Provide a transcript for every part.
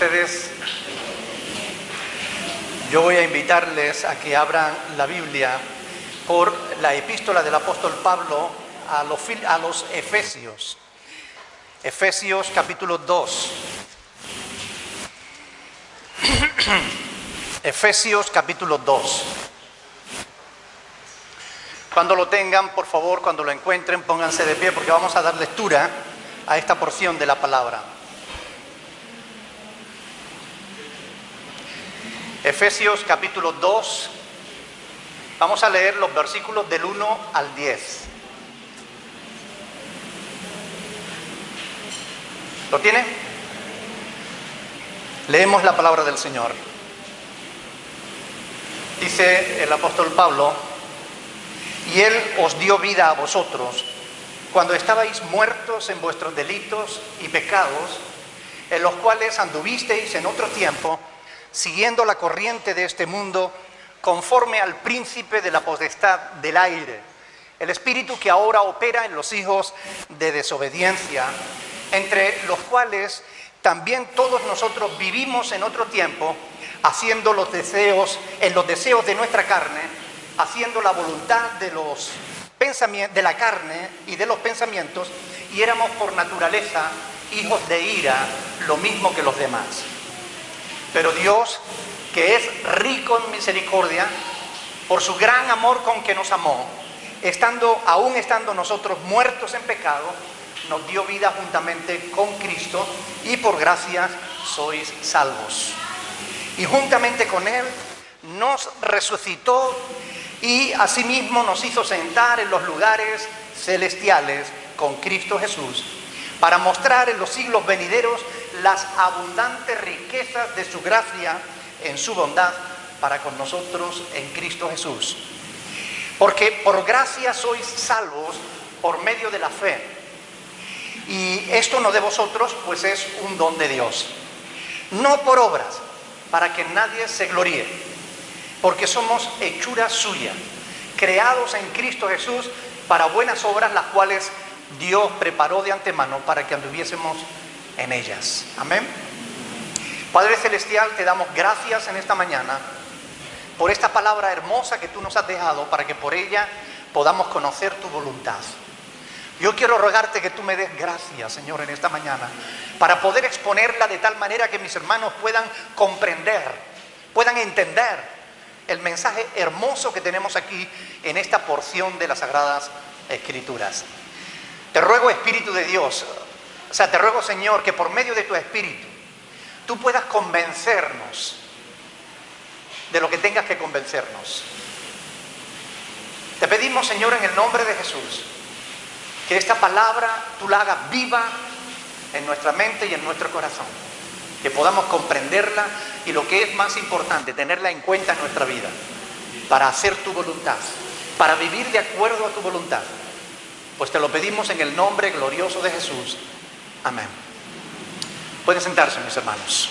Ustedes, yo voy a invitarles a que abran la Biblia por la epístola del apóstol Pablo a los Efesios. Efesios capítulo 2. Efesios capítulo 2. Cuando lo tengan, por favor, cuando lo encuentren, pónganse de pie porque vamos a dar lectura a esta porción de la palabra. Efesios capítulo 2, vamos a leer los versículos del 1 al 10. ¿Lo tiene? Leemos la palabra del Señor. Dice el apóstol Pablo: y Él os dio vida a vosotros, cuando estabais muertos en vuestros delitos y pecados, en los cuales anduvisteis en otro tiempo, siguiendo la corriente de este mundo, conforme al príncipe de la potestad del aire, el espíritu que ahora opera en los hijos de desobediencia, entre los cuales también todos nosotros vivimos en otro tiempo, haciendo los deseos de nuestra carne, haciendo la voluntad de la carne y de los pensamientos, y éramos por naturaleza hijos de ira, lo mismo que los demás. Pero Dios, que es rico en misericordia, por su gran amor con que nos amó, aún estando nosotros muertos en pecado, nos dio vida juntamente con Cristo, y por gracia sois salvos. Y juntamente con Él nos resucitó y asimismo nos hizo sentar en los lugares celestiales con Cristo Jesús, para mostrar en los siglos venideros las abundantes riquezas de su gracia en su bondad para con nosotros en Cristo Jesús. Porque por gracia sois salvos por medio de la fe. Y esto no de vosotros, pues es un don de Dios. No por obras, para que nadie se gloríe. Porque somos hechura suya, creados en Cristo Jesús para buenas obras, las cuales Dios preparó de antemano para que anduviésemos en ellas. Amén. Padre Celestial, te damos gracias en esta mañana por esta palabra hermosa que tú nos has dejado, para que por ella podamos conocer tu voluntad. Yo quiero rogarte que tú me des gracias, Señor, en esta mañana, para poder exponerla de tal manera que mis hermanos puedan comprender, puedan entender el mensaje hermoso que tenemos aquí en esta porción de las Sagradas Escrituras. Te ruego, Espíritu de Dios, te ruego, Señor, que por medio de tu Espíritu tú puedas convencernos de lo que tengas que convencernos. Te pedimos, Señor, en el nombre de Jesús, que esta palabra tú la hagas viva en nuestra mente y en nuestro corazón, que podamos comprenderla y, lo que es más importante, tenerla en cuenta en nuestra vida, para hacer tu voluntad, para vivir de acuerdo a tu voluntad. Pues te lo pedimos en el nombre glorioso de Jesús. Amén. Pueden sentarse, mis hermanos.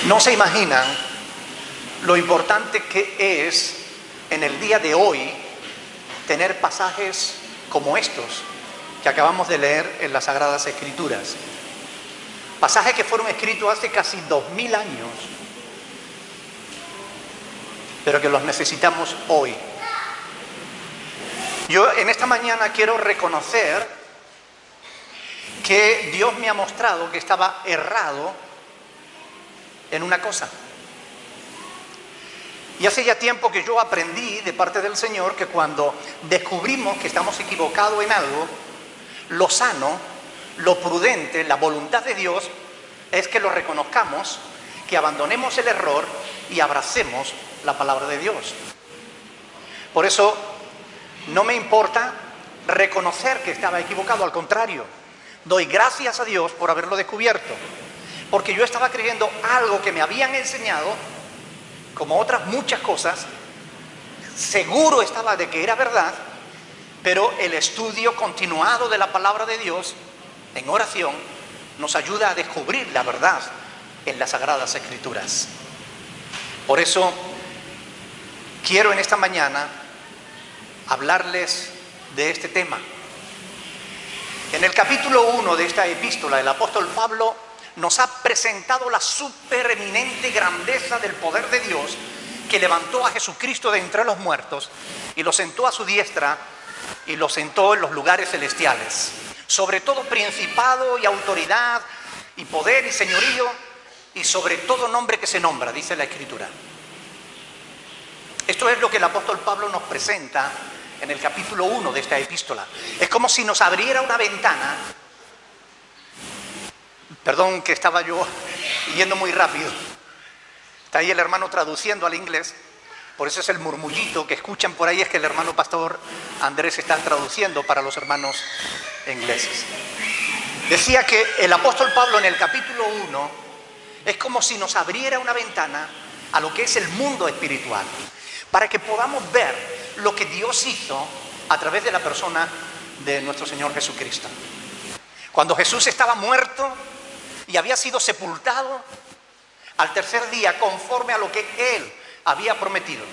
No se imaginan lo importante que es en el día de hoy tener pasajes como estos que acabamos de leer en las Sagradas Escrituras. Pasajes que fueron escritos hace casi 2000 años, pero que los necesitamos hoy. Yo en esta mañana quiero reconocer que Dios me ha mostrado que estaba errado en una cosa. Y hace ya tiempo que yo aprendí de parte del Señor que cuando descubrimos que estamos equivocados en algo, lo sano, lo prudente, la voluntad de Dios es que lo reconozcamos, que abandonemos el error y abracemos la palabra de Dios. Por eso no me importa reconocer que estaba equivocado, al contrario, doy gracias a Dios por haberlo descubierto, porque yo estaba creyendo algo que me habían enseñado, como otras muchas cosas, seguro estaba de que era verdad, pero el estudio continuado de la palabra de Dios en oración nos ayuda a descubrir la verdad en las Sagradas Escrituras. Por eso quiero en esta mañana hablarles de este tema. En el capítulo 1 de esta epístola, el apóstol Pablo nos ha presentado la supereminente grandeza del poder de Dios que levantó a Jesucristo de entre los muertos y lo sentó a su diestra y lo sentó en los lugares celestiales. Sobre todo principado y autoridad y poder y señorío y sobre todo nombre que se nombra, dice la Escritura. Esto es lo que el apóstol Pablo nos presenta en el capítulo 1 de esta epístola. Es como si nos abriera una ventana. Perdón que estaba yo yendo muy rápido. Está ahí el hermano traduciendo al inglés. Por eso es el murmullito que escuchan por ahí, es que el hermano pastor Andrés está traduciendo para los hermanos ingleses. Decía que el apóstol Pablo en el capítulo 1 es como si nos abriera una ventana a lo que es el mundo espiritual, para que podamos ver lo que Dios hizo a través de la persona de nuestro Señor Jesucristo. Cuando Jesús estaba muerto y había sido sepultado, al tercer día, conforme a lo que Él había prometido,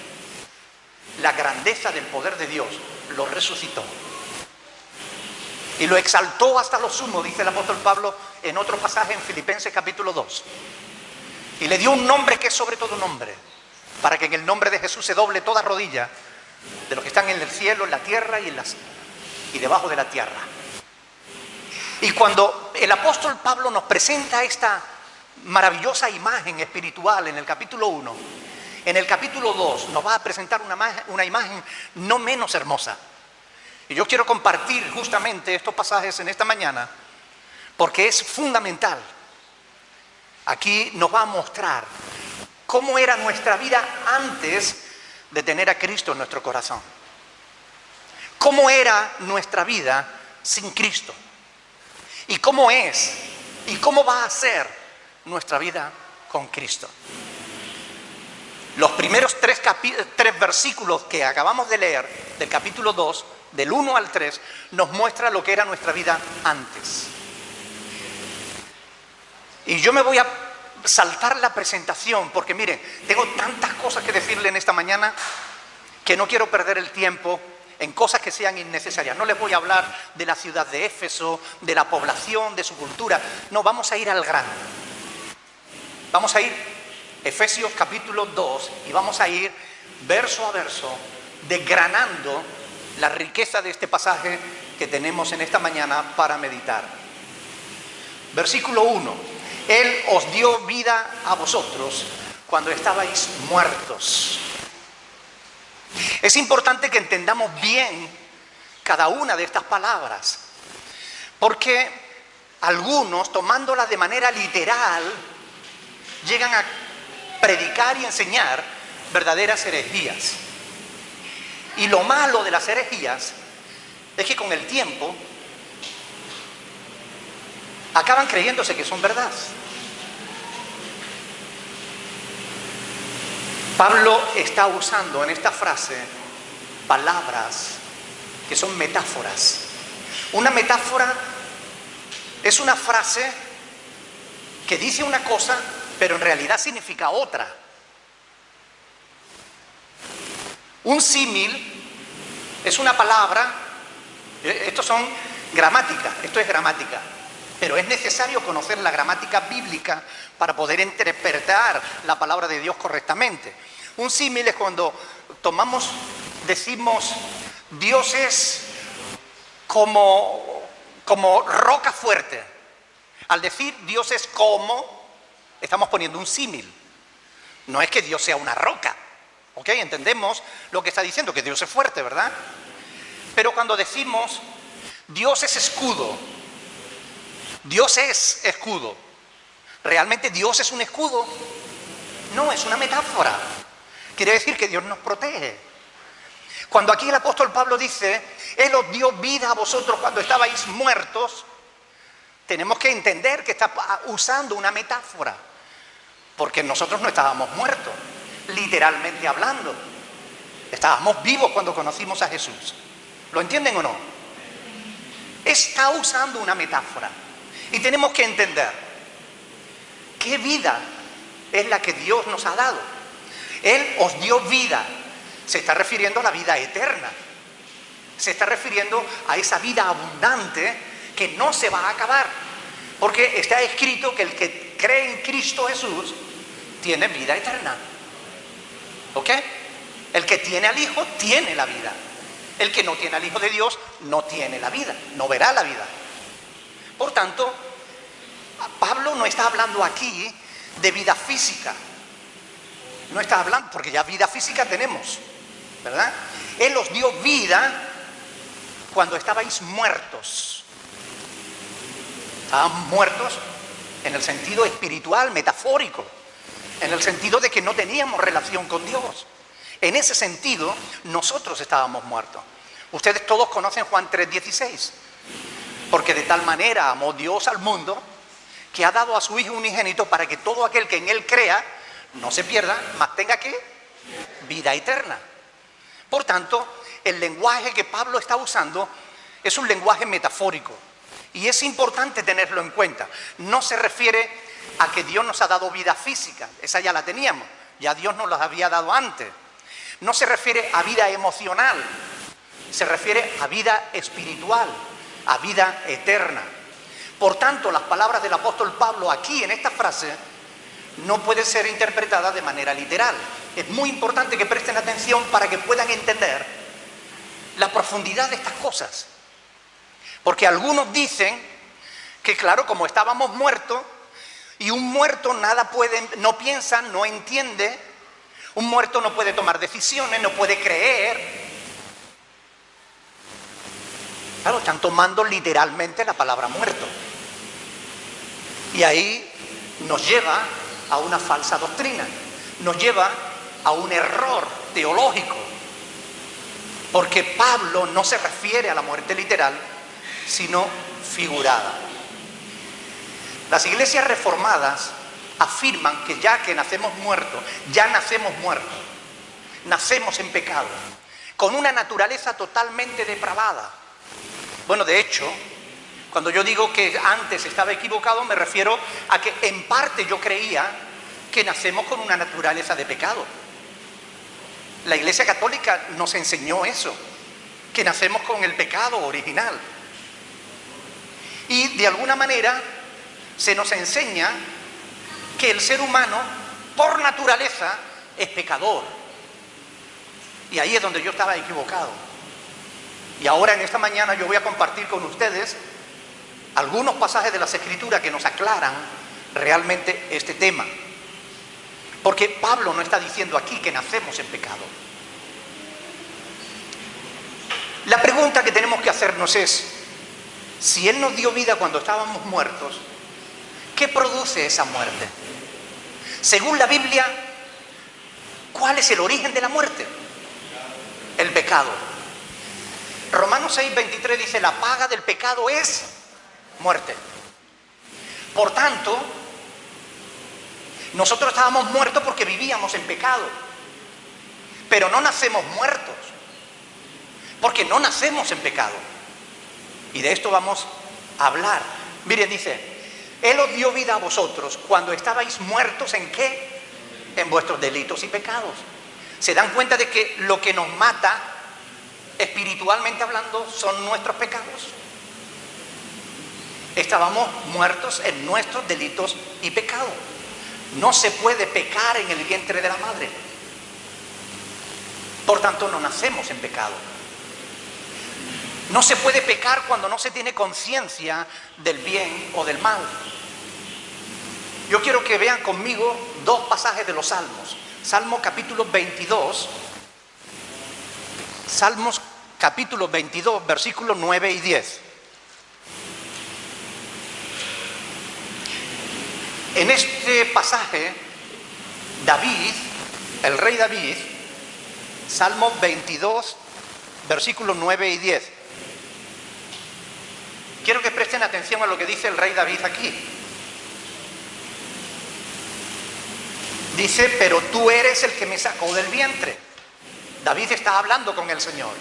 la grandeza del poder de Dios lo resucitó y lo exaltó hasta lo sumo, dice el apóstol Pablo en otro pasaje en Filipenses capítulo 2. Y le dio un nombre que es sobre todo nombre, para que en el nombre de Jesús se doble toda rodilla de los que están en el cielo, en la tierra y debajo de la tierra. Y cuando el apóstol Pablo nos presenta esta maravillosa imagen espiritual en el capítulo 1, en el capítulo 2 nos va a presentar una imagen no menos hermosa. Y yo quiero compartir justamente estos pasajes en esta mañana porque es fundamental. Aquí nos va a mostrar cómo era nuestra vida antes de tener a Cristo en nuestro corazón. Cómo era nuestra vida sin Cristo. Y cómo es y cómo va a ser nuestra vida con Cristo. Los primeros tres versículos que acabamos de leer del capítulo 2, del 1 al 3, nos muestra lo que era nuestra vida antes. Y yo me voy a saltar la presentación porque miren, tengo tantas cosas que decirle en esta mañana que no quiero perder el tiempo en cosas que sean innecesarias. No les voy a hablar de la ciudad de Éfeso, de la población, de su cultura. No, vamos a ir al grano. Vamos a ir Efesios capítulo 2 y vamos a ir verso a verso desgranando la riqueza de este pasaje que tenemos en esta mañana para meditar. Versículo 1. Él os dio vida a vosotros cuando estabais muertos. Es importante que entendamos bien cada una de estas palabras, porque algunos, tomándolas de manera literal, llegan a predicar y enseñar verdaderas herejías. Y lo malo de las herejías es que con el tiempo acaban creyéndose que son verdad. Pablo está usando en esta frase palabras que son metáforas. Una metáfora es una frase que dice una cosa, pero en realidad significa otra. Un símil es una palabra, estos son gramática, esto es gramática, pero es necesario conocer la gramática bíblica para poder interpretar la palabra de Dios correctamente. Un símil es cuando decimos, Dios es como roca fuerte. Al decir Dios es como, estamos poniendo un símil. No es que Dios sea una roca. ¿Ok? Entendemos lo que está diciendo, que Dios es fuerte, ¿verdad? Pero cuando decimos Dios es escudo, Dios es escudo, ¿realmente Dios es un escudo? No, es una metáfora. Quiere decir que Dios nos protege. Cuando aquí el apóstol Pablo dice, Él os dio vida a vosotros cuando estabais muertos, tenemos que entender que está usando una metáfora, porque nosotros no estábamos muertos, literalmente hablando. Estábamos vivos cuando conocimos a Jesús. ¿Lo entienden o no? Está usando una metáfora. Y tenemos que entender qué vida es la que Dios nos ha dado. Él os dio vida. Se está refiriendo a la vida eterna. Se está refiriendo a esa vida abundante que no se va a acabar, porque está escrito que el que cree en Cristo Jesús tiene vida eterna. ¿Ok? El que tiene al Hijo tiene la vida. El que no tiene al Hijo de Dios no tiene la vida, no verá la vida. Por tanto, Pablo no está hablando aquí de vida física. No está hablando, porque ya vida física tenemos, ¿verdad? Él os dio vida cuando estabais muertos. Estaban muertos en el sentido espiritual, metafórico, en el sentido de que no teníamos relación con Dios. En ese sentido, nosotros estábamos muertos. Ustedes todos conocen Juan 3:16, porque de tal manera amó Dios al mundo que ha dado a su Hijo unigénito para que todo aquel que en Él crea no se pierda, mas tenga ¿qué? Vida eterna. Por tanto, el lenguaje que Pablo está usando es un lenguaje metafórico y es importante tenerlo en cuenta. No se refiere a que Dios nos ha dado vida física, esa ya la teníamos, ya Dios nos la había dado antes. No se refiere a vida emocional, se refiere a vida espiritual, a vida eterna. Por tanto, las palabras del apóstol Pablo aquí en esta frase no pueden ser interpretadas de manera literal. Es muy importante que presten atención para que puedan entender la profundidad de estas cosas. Porque algunos dicen que claro, como estábamos muertos, y un muerto nada puede, no piensa, no entiende, un muerto no puede tomar decisiones, no puede creer. Claro, están tomando literalmente la palabra muerto. Y ahí nos lleva a una falsa doctrina, nos lleva a un error teológico. Porque Pablo no se refiere a la muerte literal, sino figurada. Las iglesias reformadas afirman que ya que nacemos muertos, ya nacemos muertos, nacemos en pecado, con una naturaleza totalmente depravada. Bueno, de hecho, cuando yo digo que antes estaba equivocado, me refiero a que en parte yo creía que nacemos con una naturaleza de pecado. La Iglesia Católica nos enseñó eso, que nacemos con el pecado original. Y de alguna manera se nos enseña que el ser humano, por naturaleza, es pecador. Y ahí es donde yo estaba equivocado. Y ahora en esta mañana yo voy a compartir con ustedes algunos pasajes de las Escrituras que nos aclaran realmente este tema. Porque Pablo no está diciendo aquí que nacemos en pecado. La pregunta que tenemos que hacernos es, si Él nos dio vida cuando estábamos muertos, ¿qué produce esa muerte? Según la Biblia, ¿cuál es el origen de la muerte? El pecado. Romanos 6:23 dice, la paga del pecado es muerte. Por tanto, nosotros estábamos muertos porque vivíamos en pecado. Pero no nacemos muertos, porque no nacemos en pecado. Y de esto vamos a hablar. Miren, dice, Él os dio vida a vosotros cuando estabais muertos ¿en qué? En vuestros delitos y pecados. ¿Se dan cuenta de que lo que nos mata, espiritualmente hablando, son nuestros pecados? Estábamos muertos en nuestros delitos y pecados. No se puede pecar en el vientre de la madre. Por tanto, no nacemos en pecado. No se puede pecar cuando no se tiene conciencia del bien o del mal. Yo quiero que vean conmigo dos pasajes de los Salmos. Salmo capítulo 22. Salmos capítulo 22, versículos 9 y 10. En este pasaje, David, el rey David, Salmo 22, versículos 9 y 10. Quiero que presten atención a lo que dice el rey David aquí. Dice, pero tú eres el que me sacó del vientre. David está hablando con el Señor.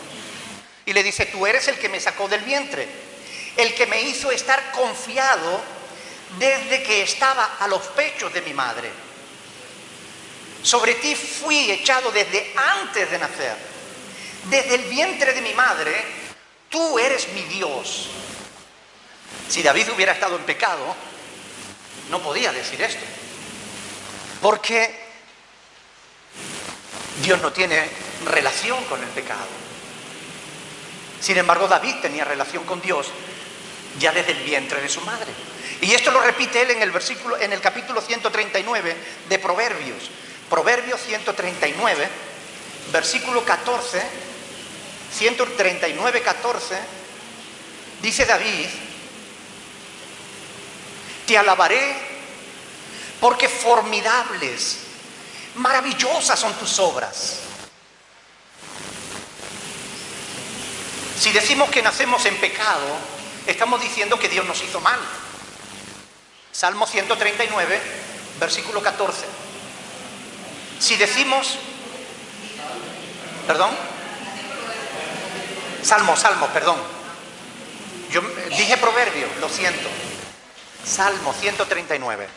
Y le dice, tú eres el que me sacó del vientre. El que me hizo estar confiado desde que estaba a los pechos de mi madre. Sobre ti fui echado desde antes de nacer. Desde el vientre de mi madre, tú eres mi Dios. Si David hubiera estado en pecado, no podía decir esto. Porque Dios no tiene relación con el pecado. Sin embargo, David tenía relación con Dios ya desde el vientre de su madre. Y esto lo repite él en el capítulo 139 de Proverbios. Proverbios 139, versículo 14, 139, 14, dice David: te alabaré porque formidables, maravillosas son tus obras. Si decimos que nacemos en pecado, estamos diciendo que Dios nos hizo mal. Salmo 139, versículo 14. Si decimos... ¿Perdón? Salmo, perdón. Yo dije Proverbio, lo siento. Salmo 139.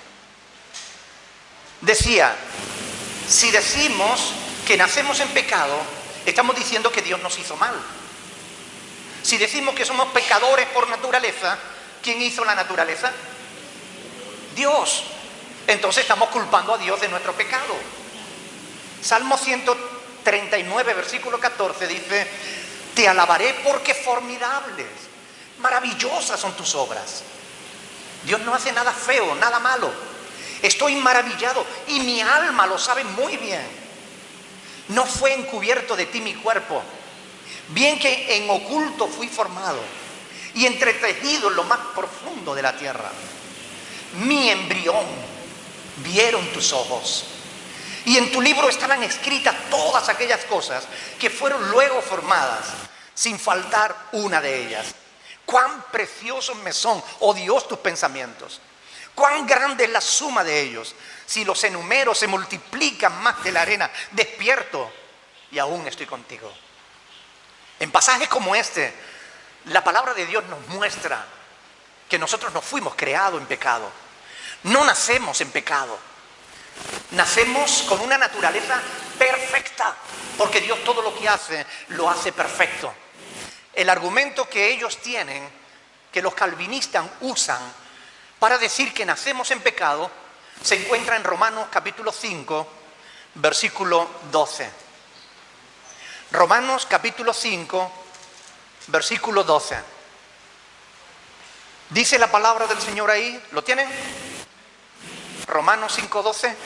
Decía, si decimos que nacemos en pecado, estamos diciendo que Dios nos hizo mal. Si decimos que somos pecadores por naturaleza, ¿quién hizo la naturaleza? Dios. Entonces estamos culpando a Dios de nuestro pecado. Salmo 139, versículo 14 dice: te alabaré porque formidables, maravillosas son tus obras. Dios no hace nada feo, nada malo. Estoy maravillado y mi alma lo sabe muy bien. No fue encubierto de ti mi cuerpo, bien que en oculto fui formado y entretejido en lo más profundo de la tierra. Mi embrión vieron tus ojos, y en tu libro estaban escritas todas aquellas cosas que fueron luego formadas, sin faltar una de ellas. Cuán preciosos me son, oh Dios, tus pensamientos. Cuán grande es la suma de ellos. Si los enumero, se multiplican más que la arena. Despierto y aún estoy contigo. En pasajes como este, la palabra de Dios nos muestra que nosotros no fuimos creados en pecado. No nacemos en pecado. Nacemos con una naturaleza perfecta, porque Dios todo lo que hace, lo hace perfecto. El argumento que ellos tienen, que los calvinistas usan para decir que nacemos en pecado, se encuentra en Romanos capítulo 5, versículo 12. Romanos capítulo 5, versículo 12. Dice la palabra del Señor ahí, ¿lo tienen? Romanos 5, 12.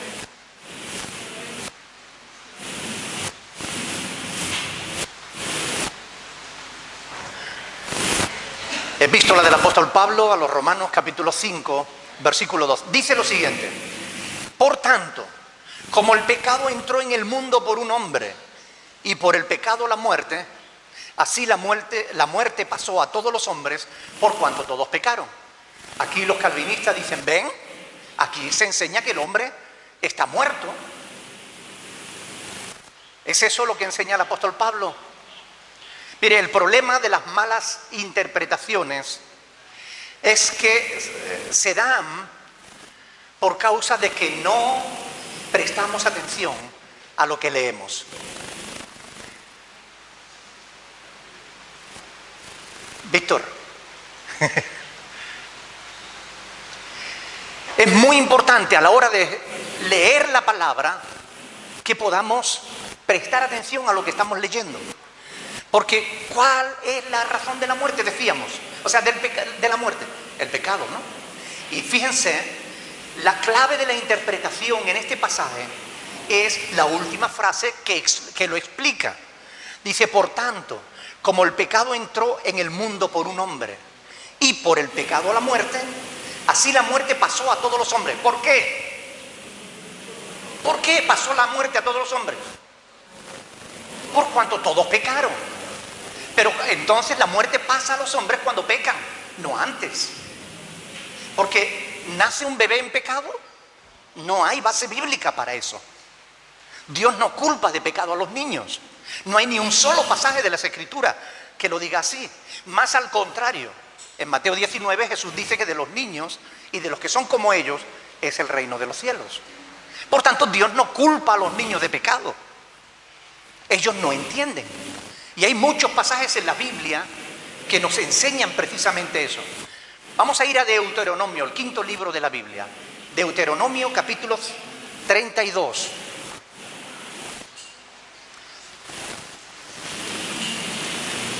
Epístola del apóstol Pablo a los Romanos capítulo 5, versículo 2. Dice lo siguiente: por tanto, como el pecado entró en el mundo por un hombre, y por el pecado la muerte, así la muerte pasó a todos los hombres, por cuanto todos pecaron. Aquí los calvinistas dicen, ven, aquí se enseña que el hombre está muerto. ¿Es eso lo que enseña el apóstol Pablo? Mire, el problema de las malas interpretaciones es que se dan por causa de que no prestamos atención a lo que leemos. Víctor, es muy importante a la hora de leer la palabra que podamos prestar atención a lo que estamos leyendo. Porque ¿cuál es la razón de la muerte? Decíamos, o sea, de la muerte, el pecado, ¿no? Y fíjense, la clave de la interpretación en este pasaje es la última frase que lo explica. Dice, por tanto, como el pecado entró en el mundo por un hombre y por el pecado la muerte, así la muerte pasó a todos los hombres. ¿Por qué? ¿Por qué pasó la muerte a todos los hombres? Por cuanto todos pecaron. Pero entonces la muerte pasa a los hombres cuando pecan, no antes. Porque nace un bebé en pecado, no hay base bíblica para eso. Dios no culpa de pecado a los niños. No hay ni un solo pasaje de las Escrituras que lo diga así. Más al contrario, en Mateo 19 Jesús dice que de los niños y de los que son como ellos es el reino de los cielos. Por tanto, Dios no culpa a los niños de pecado. Ellos no entienden. Y hay muchos pasajes en la Biblia que nos enseñan precisamente eso. Vamos a ir a Deuteronomio, el quinto libro de la Biblia. Deuteronomio capítulo 32.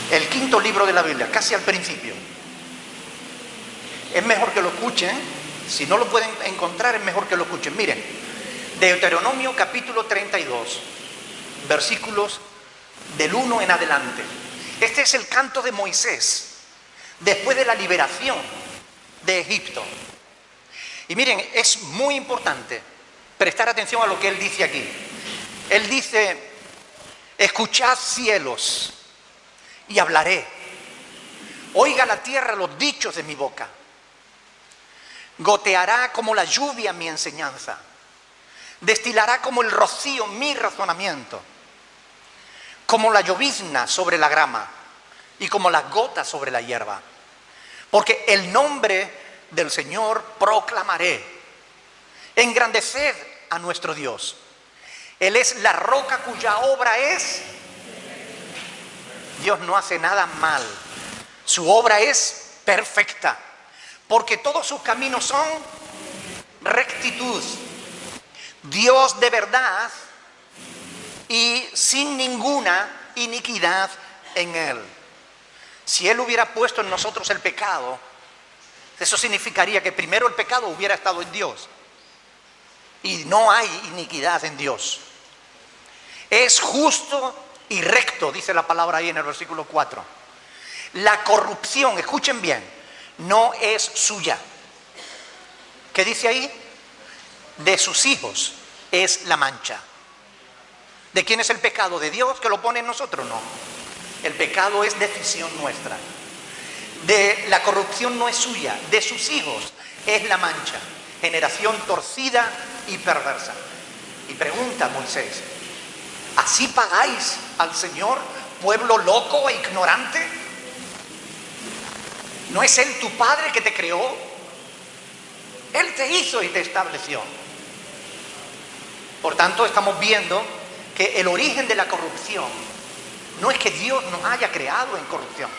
El quinto libro de la Biblia, casi al principio. Es mejor que lo escuchen. Si no lo pueden encontrar, es mejor que lo escuchen. Miren, Deuteronomio capítulo 32, versículos del 1 en adelante. Este es el canto de Moisés después de la liberación de Egipto. Y miren, es muy importante prestar atención a lo que él dice aquí. Él dice: escuchad cielos y hablaré, oiga la tierra los dichos de mi boca. Goteará como la lluvia mi enseñanza, destilará como el rocío mi razonamiento, como la llovizna sobre la grama y como las gotas sobre la hierba. Porque el nombre del Señor proclamaré. Engrandeced a nuestro Dios. Él es la roca cuya obra es. Dios no hace nada mal. Su obra es perfecta. Porque todos sus caminos son rectitud. Dios de verdad y sin ninguna iniquidad en Él. Si Él hubiera puesto en nosotros el pecado, eso significaría que primero el pecado hubiera estado en Dios. Y no hay iniquidad en Dios. Es justo y recto, dice la palabra ahí en el versículo 4. La corrupción, escuchen bien, no es suya. ¿Qué dice ahí? De sus hijos es la mancha. ¿De quién es el pecado? ¿De Dios que lo pone en nosotros? No. El pecado es decisión nuestra. La corrupción no es suya, de sus hijos es la mancha. Generación torcida y perversa. Y pregunta Moisés: ¿así pagáis al Señor, pueblo loco e ignorante? ¿No es Él tu Padre que te creó? Él te hizo y te estableció. Por tanto, estamos viendo que el origen de la corrupción no es que Dios nos haya creado en corrupción.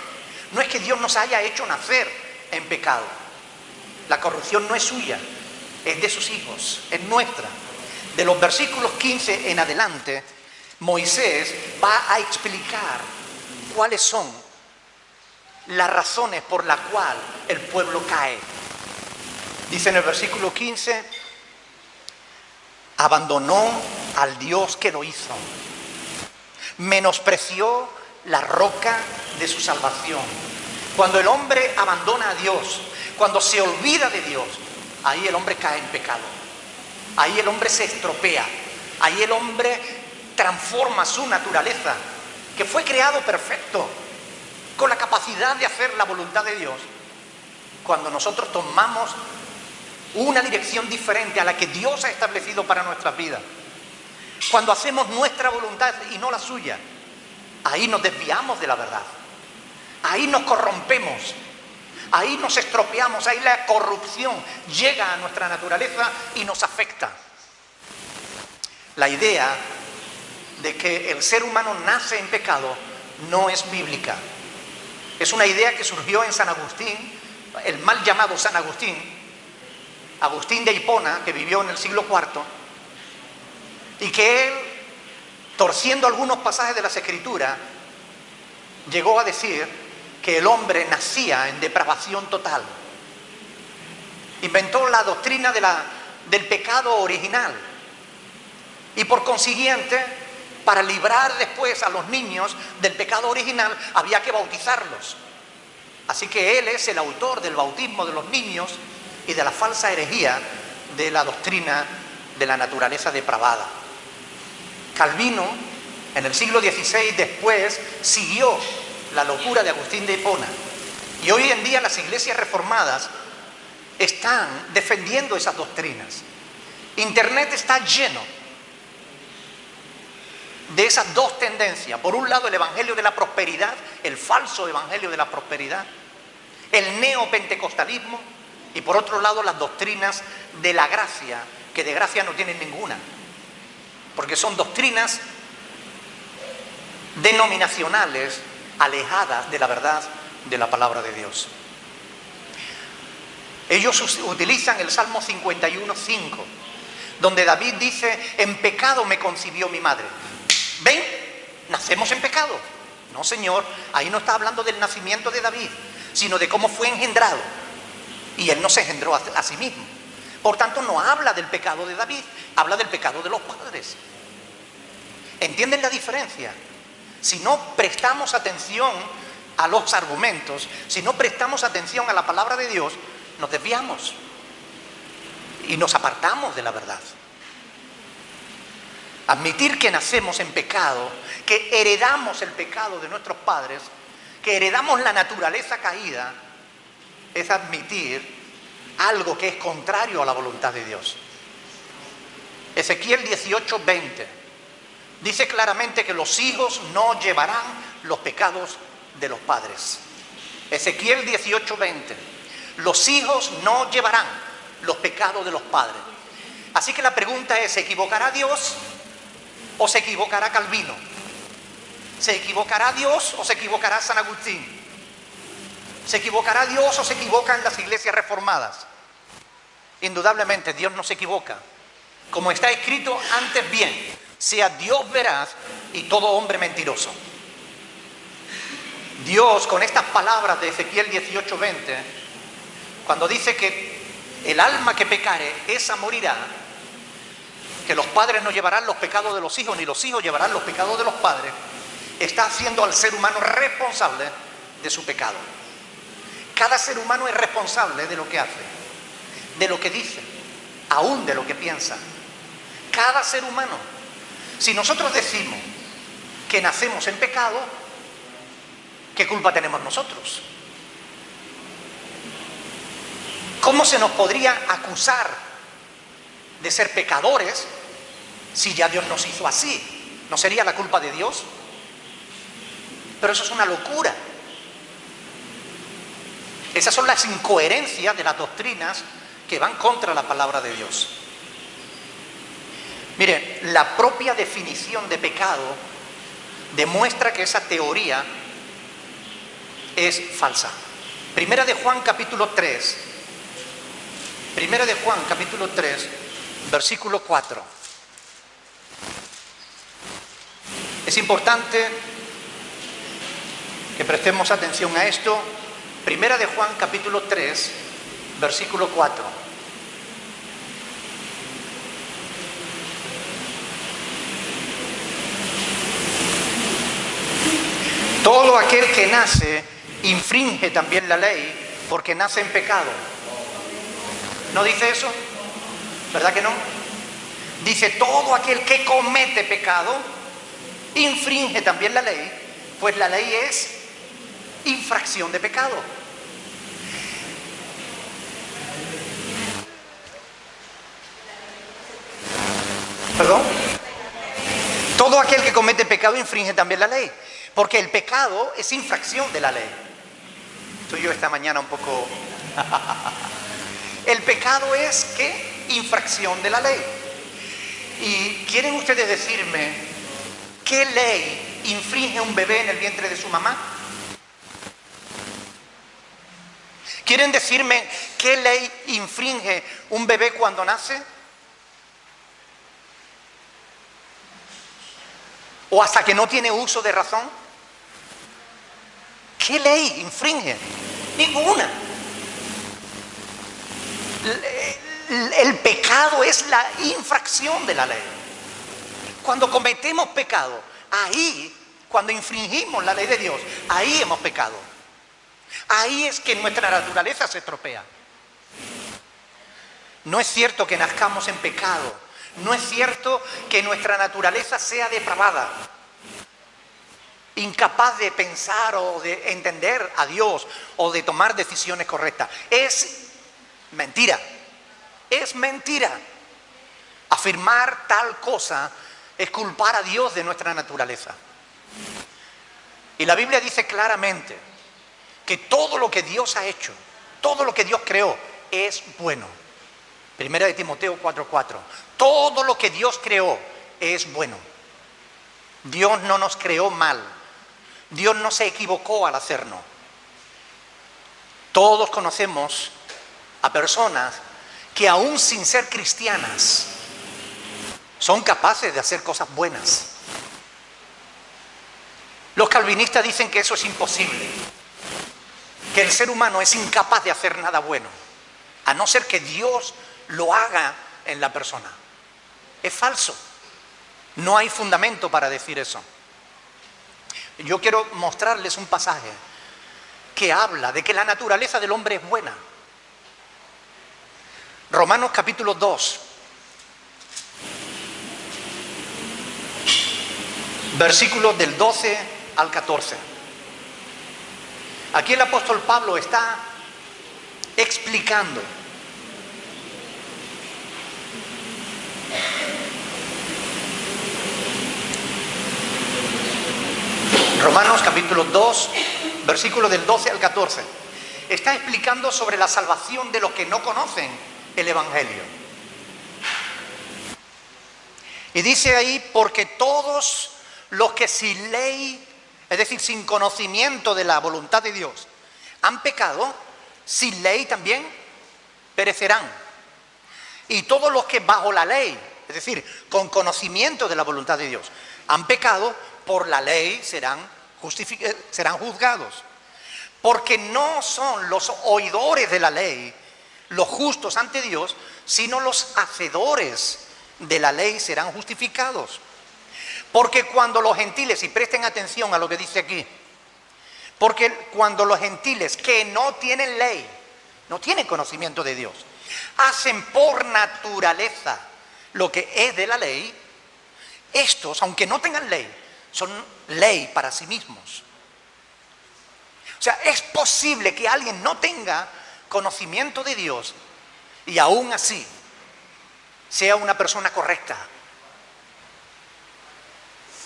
No es que Dios nos haya hecho nacer en pecado. La corrupción no es suya, es de sus hijos, es nuestra. De los versículos 15 en adelante, Moisés va a explicar cuáles son las razones por las cuales el pueblo cae. Dice en el versículo 15: abandonó al Dios que lo hizo, menospreció la roca de su salvación. Cuando el hombre abandona a Dios, cuando se olvida de Dios, ahí el hombre cae en pecado. Ahí el hombre se estropea. Ahí el hombre transforma su naturaleza, que fue creado perfecto, con la capacidad de hacer la voluntad de Dios. Cuando nosotros tomamos una dirección diferente a la que Dios ha establecido para nuestras vidas, cuando hacemos nuestra voluntad y no la suya, ahí nos desviamos de la verdad. Ahí nos corrompemos. Ahí nos estropeamos. Ahí la corrupción llega a nuestra naturaleza y nos afecta. La idea de que el ser humano nace en pecado no es bíblica. Es una idea que surgió en San Agustín, el mal llamado San Agustín, Agustín de Hipona, que vivió en el siglo IV, y que él, torciendo algunos pasajes de las Escrituras, llegó a decir que el hombre nacía en depravación total. Inventó la doctrina del pecado original. Y por consiguiente, para librar después a los niños del pecado original, había que bautizarlos. Así que él es el autor del bautismo de los niños y de la falsa herejía de la doctrina de la naturaleza depravada. Calvino, en el siglo XVI después, siguió la locura de Agustín de Hipona. Y hoy en día las iglesias reformadas están defendiendo esas doctrinas. Internet está lleno de esas dos tendencias. Por un lado, el evangelio de la prosperidad, el falso evangelio de la prosperidad, el neopentecostalismo, y por otro lado, las doctrinas de la gracia, que de gracia no tienen ninguna, porque son doctrinas denominacionales alejadas de la verdad de la palabra de Dios. Ellos utilizan el Salmo 51:5, donde David dice: en pecado me concibió mi madre. ¿Ven? Nacemos en pecado. No, Señor, ahí no está hablando del nacimiento de David, sino de cómo fue engendrado. Y él no se engendró a sí mismo. Por tanto, no habla del pecado de David, habla del pecado de los padres. ¿Entienden la diferencia? Si no prestamos atención a los argumentos, si no prestamos atención a la palabra de Dios, nos desviamos y nos apartamos de la verdad. Admitir que nacemos en pecado, que heredamos el pecado de nuestros padres, que heredamos la naturaleza caída, es admitir algo que es contrario a la voluntad de Dios. Ezequiel 18:20 dice claramente que los hijos no llevarán los pecados de los padres. Ezequiel 18:20. Los hijos no llevarán los pecados de los padres. Así que la pregunta es: ¿se equivocará Dios o se equivocará Calvino? ¿Se equivocará Dios o se equivocará San Agustín? ¿Se equivocará Dios o se equivocan las iglesias reformadas? Indudablemente Dios no se equivoca. Como está escrito: antes bien, sea Dios veraz y todo hombre mentiroso. Dios, con estas palabras de Ezequiel 18:20, cuando dice que el alma que pecare, esa morirá, que los padres no llevarán los pecados de los hijos, ni los hijos llevarán los pecados de los padres, está haciendo al ser humano responsable de su pecado. Cada ser humano es responsable de lo que hace, de lo que dice, aún de lo que piensa. Cada ser humano. Si nosotros decimos que nacemos en pecado, ¿qué culpa tenemos nosotros? ¿Cómo se nos podría acusar de ser pecadores si ya Dios nos hizo así? ¿No sería la culpa de Dios? Pero eso es una locura. Esas son las incoherencias de las doctrinas que van contra la palabra de Dios. Miren, la propia definición de pecado demuestra que esa teoría es falsa. Primera de Juan capítulo 3, versículo 4. Es importante que prestemos atención a esto. Primera de Juan capítulo 3, versículo 4. Todo aquel que nace infringe también la ley, porque nace en pecado. ¿No dice eso? ¿Verdad que no? Dice: todo aquel que comete pecado infringe también la ley, pues la ley es infracción de pecado. ¿Perdón? Todo aquel que comete pecado infringe también la ley, porque el pecado es infracción de la ley. Tú y yo esta mañana un poco... El pecado es, ¿qué? Infracción de la ley. ¿Y quieren ustedes decirme qué ley infringe un bebé en el vientre de su mamá? ¿Quieren decirme qué ley infringe un bebé cuando nace? ¿O hasta que no tiene uso de razón? ¿Qué ley infringe? Ninguna. El pecado es la infracción de la ley. Cuando cometemos pecado, ahí, cuando infringimos la ley de Dios, ahí hemos pecado. Ahí es que nuestra naturaleza se estropea. No es cierto que nazcamos en pecado. No es cierto que nuestra naturaleza sea depravada, incapaz de pensar o de entender a Dios o de tomar decisiones correctas. Es mentira. Es mentira. Afirmar tal cosa es culpar a Dios de nuestra naturaleza. Y la Biblia dice claramente que todo lo que Dios ha hecho, todo lo que Dios creó, es bueno. Primera de Timoteo 4:4. Todo lo que Dios creó es bueno. Dios no nos creó mal. Dios no se equivocó al hacernos. Todos conocemos a personas que aún sin ser cristianas son capaces de hacer cosas buenas. Los calvinistas dicen que eso es imposible, que el ser humano es incapaz de hacer nada bueno, a no ser que Dios lo haga en la persona. Es falso. No hay fundamento para decir eso. Yo quiero mostrarles un pasaje que habla de que la naturaleza del hombre es buena. Romanos capítulo 2, versículos del 12 al 14. Aquí el apóstol Pablo está explicando Romanos capítulo 2, versículos del 12 al 14. Está explicando sobre la salvación de los que no conocen el Evangelio. Y dice ahí, porque todos los que sin ley, es decir, sin conocimiento de la voluntad de Dios, han pecado, sin ley también perecerán. Y todos los que bajo la ley, es decir, con conocimiento de la voluntad de Dios, han pecado, por la ley serán juzgados. Porque no son los oidores de la ley los justos ante Dios, sino los hacedores de la ley serán justificados. Porque cuando los gentiles, y presten atención a lo que dice aquí, porque cuando los gentiles que no tienen ley, no tienen conocimiento de Dios, hacen por naturaleza lo que es de la ley, estos, aunque no tengan ley, son ley para sí mismos. O sea, es posible que alguien no tenga conocimiento de Dios y aún así sea una persona correcta,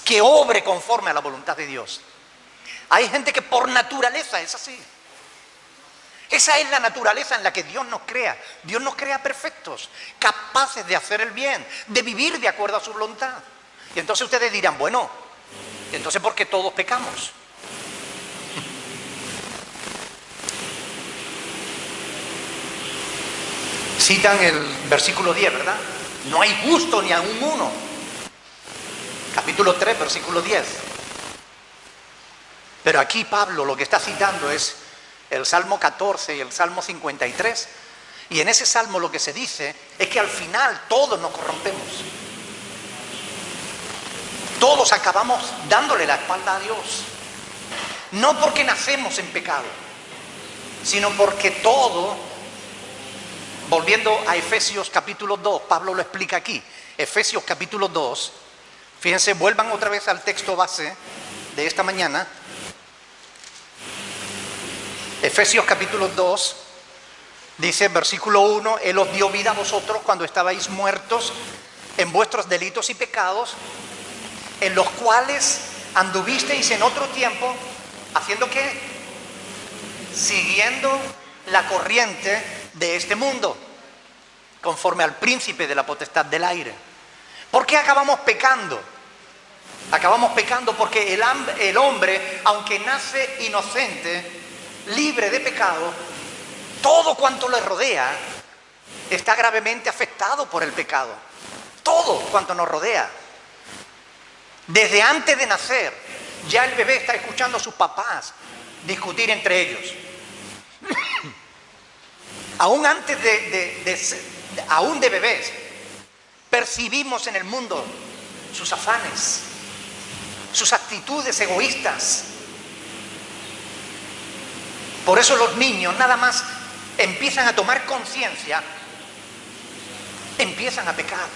que obre conforme a la voluntad de Dios. Hay gente que por naturaleza es así. Esa es la naturaleza en la que Dios nos crea. Dios nos crea perfectos, capaces de hacer el bien, de vivir de acuerdo a su voluntad. Y entonces ustedes dirán, bueno, entonces ¿por qué todos pecamos? Citan el versículo 10, ¿verdad? No hay justo ni aún uno. Capítulo 3, versículo 10. Pero aquí Pablo lo que está citando es el Salmo 14 y el Salmo 53. Y en ese salmo lo que se dice es que al final todos nos corrompemos. Todos acabamos dándole la espalda a Dios. No porque nacemos en pecado, sino porque todo, volviendo a Efesios capítulo 2, Pablo lo explica aquí. Efesios capítulo 2, fíjense, vuelvan otra vez al texto base de esta mañana. Efesios capítulo 2, dice versículo 1, Él os dio vida a vosotros cuando estabais muertos en vuestros delitos y pecados, en los cuales anduvisteis en otro tiempo, ¿haciendo qué? Siguiendo la corriente de este mundo, conforme al príncipe de la potestad del aire. ¿Por qué acabamos pecando? Acabamos pecando porque el hombre, aunque nace inocente, libre de pecado, todo cuanto le rodea está gravemente afectado por el pecado. Todo cuanto nos rodea. Desde antes de nacer, ya el bebé está escuchando a sus papás discutir entre ellos. Aún antes aún de bebés, percibimos en el mundo sus afanes, sus actitudes egoístas. Por eso los niños nada más empiezan a tomar conciencia, empiezan a pecar.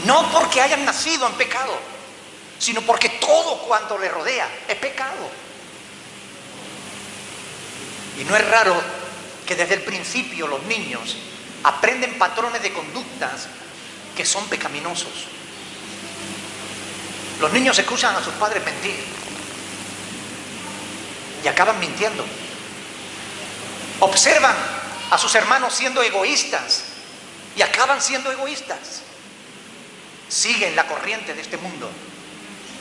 No porque hayan nacido en pecado, sino porque todo cuanto les rodea es pecado. Y no es raro que desde el principio los niños aprenden patrones de conductas que son pecaminosos. Los niños escuchan a sus padres mentir y acaban mintiendo. Observan a sus hermanos siendo egoístas y acaban siendo egoístas. Siguen la corriente de este mundo,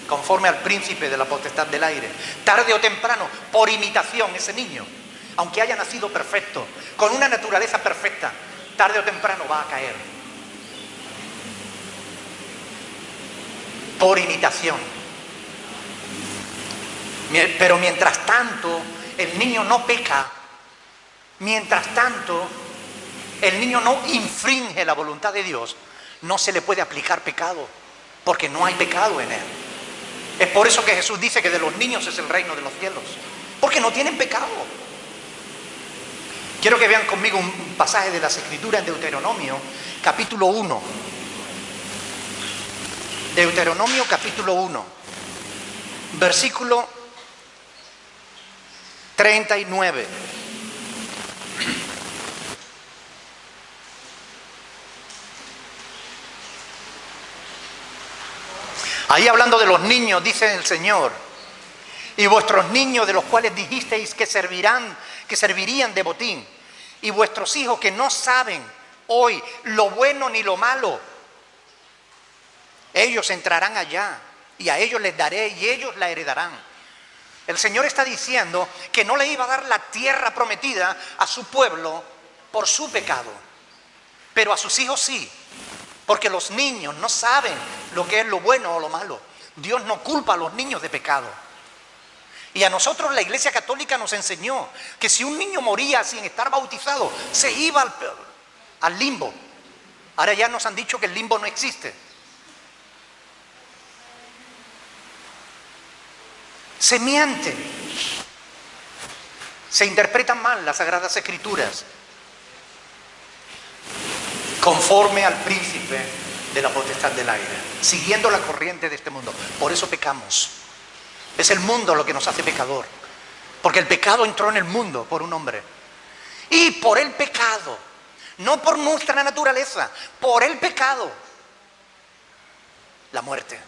conforme al príncipe de la potestad del aire. Tarde o temprano, por imitación, ese niño aunque haya nacido perfecto, con una naturaleza perfecta, tarde o temprano va a caer. Por imitación. Pero mientras tanto, el niño no peca. Mientras tanto, el niño no infringe la voluntad de Dios. No se le puede aplicar pecado, porque no hay pecado en él. Es por eso que Jesús dice que de los niños es el reino de los cielos, porque no tienen pecado. Quiero que vean conmigo un pasaje de las Escrituras en Deuteronomio, capítulo 1. Deuteronomio, capítulo 1, versículo 39. Ahí hablando de los niños, dice el Señor: y vuestros niños de los cuales dijisteis que servirían de botín, y vuestros hijos que no saben hoy lo bueno ni lo malo, ellos entrarán allá, y a ellos les daré, y ellos la heredarán. El Señor está diciendo que no le iba a dar la tierra prometida a su pueblo por su pecado, pero a sus hijos sí. Porque los niños no saben lo que es lo bueno o lo malo. Dios no culpa a los niños de pecado. Y a nosotros la Iglesia Católica nos enseñó que si un niño moría sin estar bautizado, se iba al limbo. Ahora ya nos han dicho que el limbo no existe. Se miente. Se interpretan mal las Sagradas Escrituras, conforme al príncipe de la potestad del aire, siguiendo la corriente de este mundo. Por eso pecamos. Es el mundo lo que nos hace pecador, porque el pecado entró en el mundo por un hombre. Y por el pecado, no por nuestra naturaleza, por el pecado, la muerte.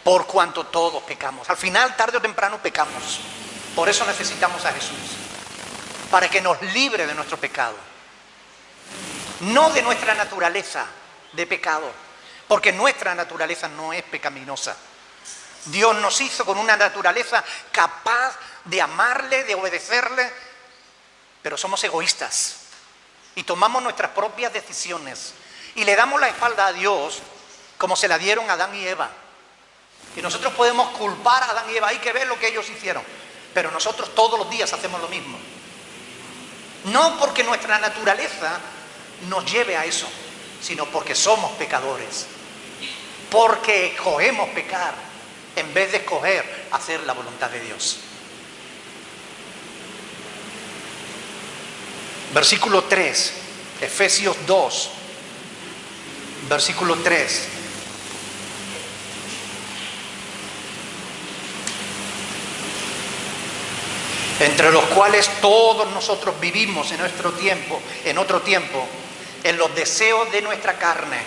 Por cuanto todos pecamos. Al final, tarde o temprano, pecamos. Por eso necesitamos a Jesús, para que nos libre de nuestro pecado. No de nuestra naturaleza de pecado, porque nuestra naturaleza no es pecaminosa. Dios nos hizo con una naturaleza capaz de amarle, de obedecerle, pero somos egoístas y tomamos nuestras propias decisiones y le damos la espalda a Dios como se la dieron a Adán y Eva. Y nosotros podemos culpar a Adán y Eva, hay que ver lo que ellos hicieron, pero nosotros todos los días hacemos lo mismo. No porque nuestra naturaleza nos lleve a eso, sino porque somos pecadores, porque escogemos pecar en vez de escoger hacer la voluntad de Dios. Versículo 3, Efesios 2, versículo 3. Entre los cuales todos nosotros vivimos en otro tiempo, en los deseos de nuestra carne,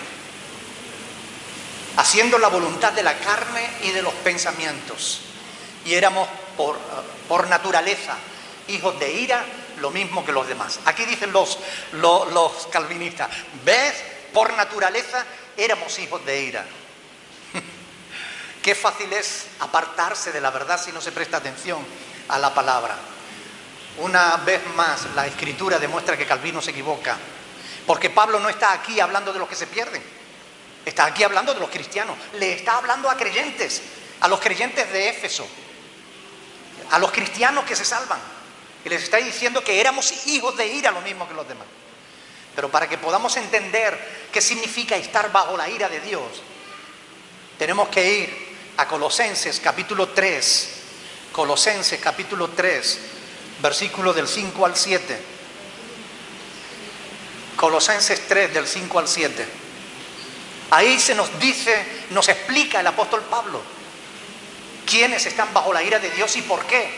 haciendo la voluntad de la carne y de los pensamientos. Y éramos por naturaleza hijos de ira, lo mismo que los demás. Aquí dicen los calvinistas: ¿ves? Por naturaleza éramos hijos de ira. Qué fácil es apartarse de la verdad si no se presta atención a la palabra. Una vez más, la Escritura demuestra que Calvino se equivoca, porque Pablo no está aquí hablando de los que se pierden, está aquí hablando de los cristianos. Le está hablando a creyentes, a los creyentes de Éfeso, a los cristianos que se salvan, y les está diciendo que éramos hijos de ira, lo mismo que los demás. Pero para que podamos entender qué significa estar bajo la ira de Dios, tenemos que ir a Colosenses capítulo 3, Colosenses capítulo 3, versículo del 5 al 7. Colosenses 3, del 5 al 7. Ahí se nos dice, nos explica el apóstol Pablo quiénes están bajo la ira de Dios y por qué.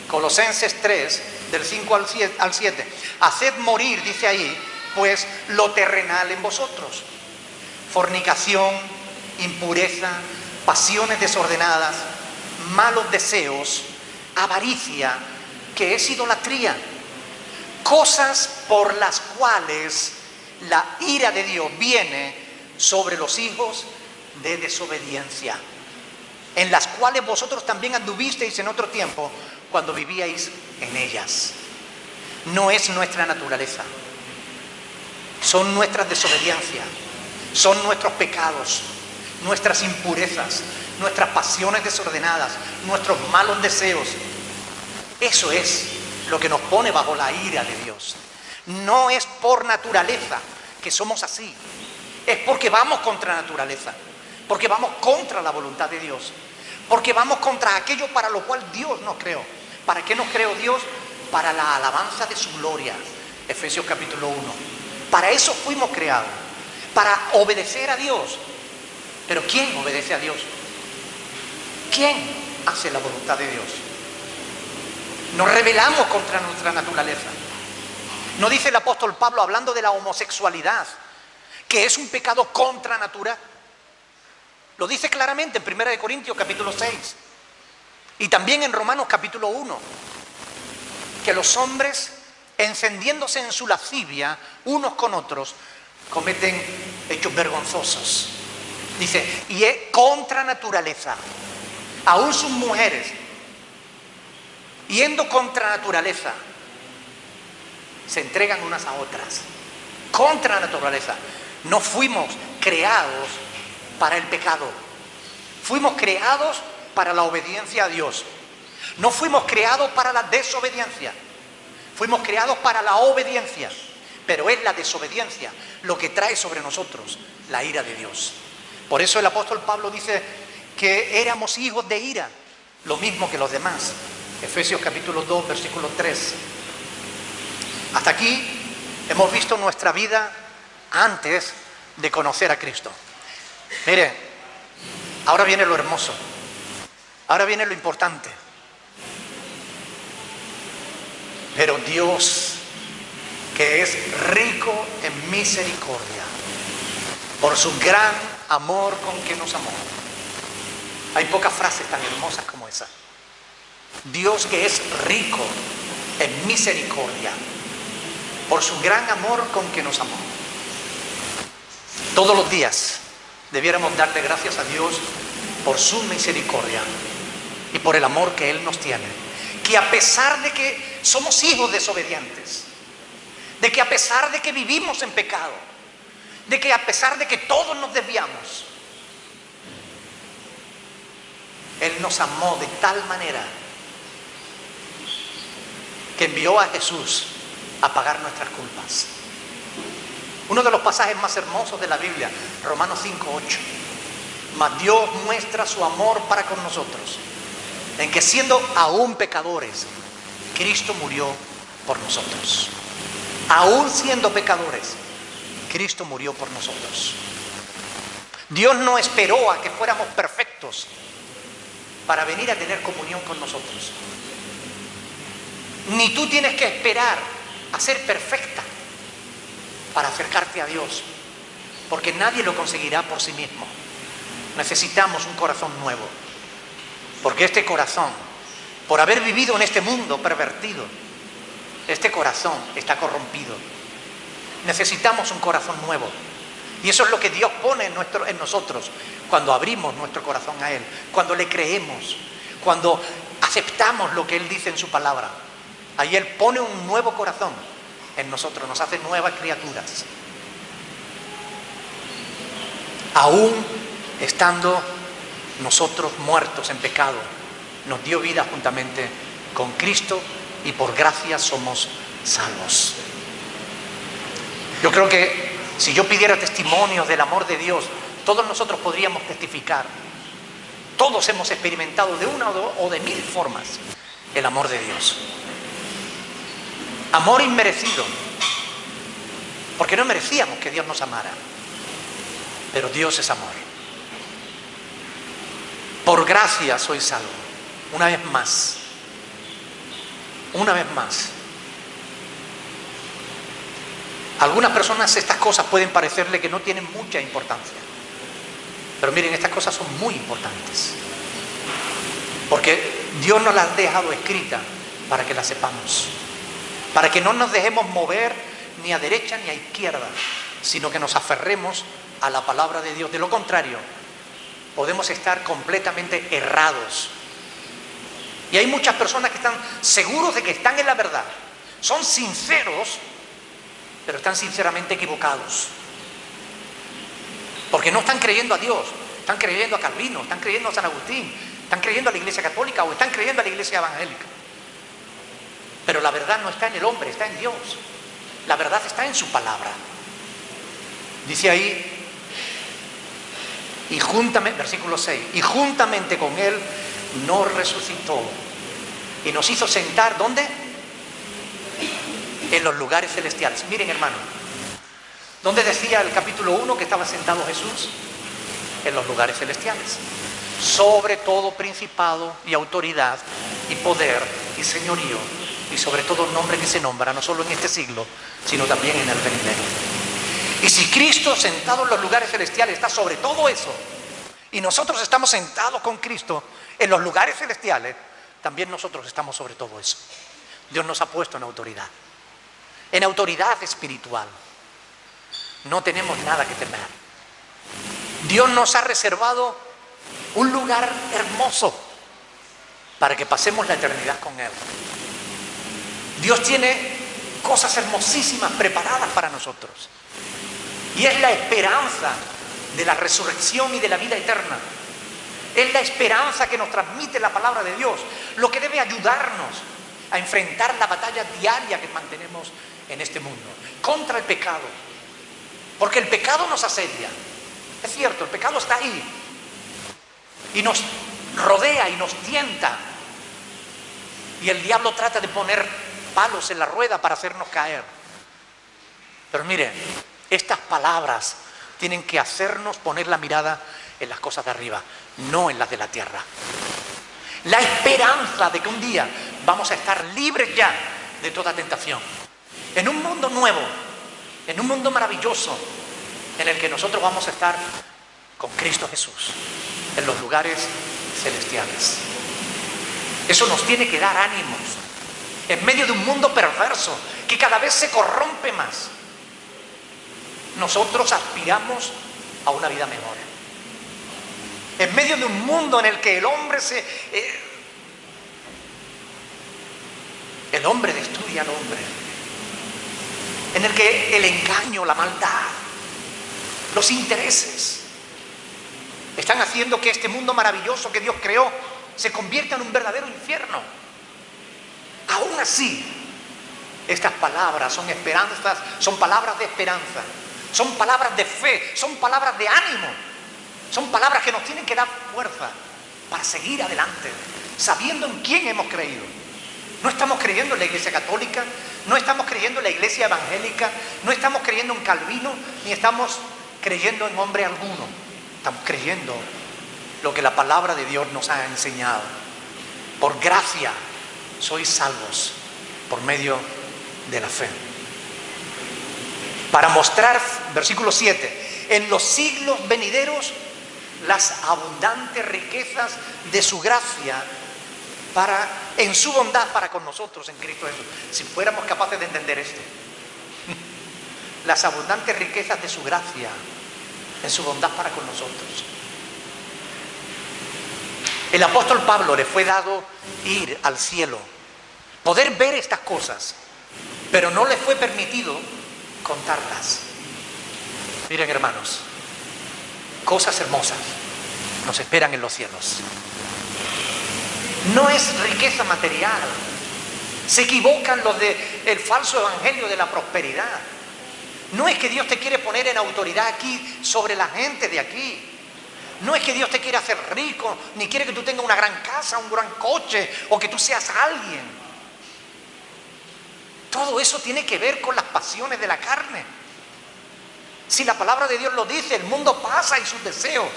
Colosenses 3, del 5 al 7. Haced morir, dice ahí, pues lo terrenal en vosotros: fornicación, impureza, pasiones desordenadas, malos deseos, avaricia, que es idolatría, cosas por las cuales la ira de Dios viene sobre los hijos de desobediencia. en las cuales vosotros también anduvisteis en otro tiempo cuando vivíais en ellas. No es nuestra naturaleza, son nuestras desobediencias, son nuestros pecados, nuestras impurezas, nuestras pasiones desordenadas, nuestros malos deseos. Eso es lo que nos pone bajo la ira de Dios. No es por naturaleza que somos así, es porque vamos contra la naturaleza, porque vamos contra la voluntad de Dios, porque vamos contra aquello para lo cual Dios nos creó. ¿Para qué nos creó Dios? Para la alabanza de su gloria. Efesios capítulo 1. Para eso fuimos creados, para obedecer a Dios. Pero ¿quién obedece a Dios? ¿Quién hace la voluntad de Dios? Nos rebelamos contra nuestra naturaleza. ¿No dice el apóstol Pablo, hablando de la homosexualidad, que es un pecado contra natura? Lo dice claramente en 1 Corintios capítulo 6 y también en Romanos capítulo 1, que los hombres, encendiéndose en su lascivia unos con otros, cometen hechos vergonzosos. Dice, y es contra naturaleza. Aún sus mujeres, yendo contra naturaleza, se entregan unas a otras. Contra naturaleza. No fuimos creados para el pecado. Fuimos creados para la obediencia a Dios. No fuimos creados para la desobediencia. Fuimos creados para la obediencia. Pero es la desobediencia lo que trae sobre nosotros la ira de Dios. Por eso el apóstol Pablo dice que éramos hijos de ira, lo mismo que los demás. Efesios capítulo 2, versículo 3. Hasta aquí hemos visto nuestra vida antes de conocer a Cristo. Mire, ahora viene lo hermoso, ahora viene lo importante. Pero Dios, que es rico en misericordia, por su gran amor con que nos amó. Hay pocas frases tan hermosas como esa. Dios, que es rico en misericordia, por su gran amor con que nos amó. Todos los días debiéramos darle gracias a Dios por su misericordia y por el amor que Él nos tiene. Que a pesar de que somos hijos desobedientes, de que a pesar de que vivimos en pecado, de que a pesar de que todos nos desviamos, Él nos amó de tal manera que envió a Jesús a pagar nuestras culpas. Uno de los pasajes más hermosos de la Biblia, Romanos 5:8. Mas Dios muestra su amor para con nosotros, en que siendo aún pecadores, Cristo murió por nosotros. Aún siendo pecadores, Cristo murió por nosotros. Dios no esperó a que fuéramos perfectos para venir a tener comunión con nosotros. Ni tú tienes que esperar a ser perfecta para acercarte a Dios, porque nadie lo conseguirá por sí mismo. Necesitamos un corazón nuevo, porque este corazón, por haber vivido en este mundo pervertido, este corazón está corrompido. Necesitamos un corazón nuevo, y eso es lo que Dios pone en nosotros cuando abrimos nuestro corazón a Él, cuando le creemos, cuando aceptamos lo que Él dice en su palabra. Ahí Él pone un nuevo corazón en nosotros, nos hace nuevas criaturas. Aún estando nosotros muertos en pecado, nos dio vida juntamente con Cristo y por gracia somos salvos. Yo creo que si yo pidiera testimonios del amor de Dios, todos nosotros podríamos testificar. Todos hemos experimentado de una o de mil formas el amor de Dios. Amor inmerecido, porque no merecíamos que Dios nos amara, pero Dios es amor. Por gracia soy salvo. Una vez más, algunas personas estas cosas pueden parecerle que no tienen mucha importancia, pero miren, estas cosas son muy importantes, porque Dios nos las ha dejado escritas para que las sepamos, para que no nos dejemos mover ni a derecha ni a izquierda, sino que nos aferremos a la palabra de Dios. De lo contrario, podemos estar completamente errados. Y hay muchas personas que están seguros de que están en la verdad. Son sinceros, pero están sinceramente equivocados. Porque no están creyendo a Dios, están creyendo a Calvino, están creyendo a San Agustín, están creyendo a la Iglesia Católica o están creyendo a la Iglesia Evangélica. Pero la verdad no está en el hombre, está en Dios. La verdad está en su palabra. Dice ahí, y juntamente, versículo 6, y juntamente con Él nos resucitó y nos hizo sentar, ¿dónde? En los lugares celestiales. Miren, hermano, ¿dónde decía el capítulo 1 que estaba sentado Jesús? En los lugares celestiales. Sobre todo principado y autoridad y poder y señorío y sobre todo nombre que se nombra, no solo en este siglo, sino también en el venidero. Y si Cristo sentado en los lugares celestiales está sobre todo eso, y nosotros estamos sentados con Cristo en los lugares celestiales, también nosotros estamos sobre todo eso. Dios nos ha puesto en autoridad espiritual. No tenemos nada que temer. Dios nos ha reservado un lugar hermoso para que pasemos la eternidad con Él. Dios tiene cosas hermosísimas preparadas para nosotros. Y es la esperanza de la resurrección y de la vida eterna. Es la esperanza que nos transmite la palabra de Dios, lo que debe ayudarnos a enfrentar la batalla diaria que mantenemos en este mundo contra el pecado. Porque el pecado nos asedia. Es cierto, el pecado está ahí y nos rodea y nos tienta. Y el diablo trata de poner palos en la rueda para hacernos caer. Pero miren, estas palabras tienen que hacernos poner la mirada en las cosas de arriba, no en las de la tierra. La esperanza de que un día vamos a estar libres ya de toda tentación. En un mundo nuevo, en un mundo maravilloso, en el que nosotros vamos a estar con Cristo Jesús, en los lugares celestiales. Eso nos tiene que dar ánimos, en medio de un mundo perverso, que cada vez se corrompe más. Nosotros aspiramos a una vida mejor. En medio de un mundo en el que el hombre destruye al hombre, en el que el engaño, la maldad, los intereses están haciendo que este mundo maravilloso que Dios creó se convierta en un verdadero infierno. Aún así, estas palabras son esperanzas, son palabras de esperanza, son palabras de fe, son palabras de ánimo, son palabras que nos tienen que dar fuerza para seguir adelante, sabiendo en quién hemos creído. No estamos creyendo en la Iglesia Católica, no estamos creyendo en la Iglesia Evangélica, no estamos creyendo en Calvino, ni estamos creyendo en hombre alguno. Estamos creyendo lo que la palabra de Dios nos ha enseñado. Por gracia sois salvos por medio de la fe. Para mostrar, versículo 7, en los siglos venideros las abundantes riquezas de su gracia en su bondad para con nosotros en Cristo Jesús. Si fuéramos capaces de entender esto, las abundantes riquezas de su gracia en su bondad para con nosotros. El apóstol Pablo le fue dado ir al cielo, poder ver estas cosas, pero no le fue permitido contarlas. Miren, hermanos, cosas hermosas nos esperan en los cielos. No es riqueza material. Se equivocan los del falso evangelio de la prosperidad. No es que Dios te quiere poner en autoridad aquí sobre la gente de aquí. No es que Dios te quiere hacer rico, ni quiere que tú tengas una gran casa, un gran coche, o que tú seas alguien. Todo eso tiene que ver con las pasiones de la carne. Si la palabra de Dios lo dice, el mundo pasa y sus deseos.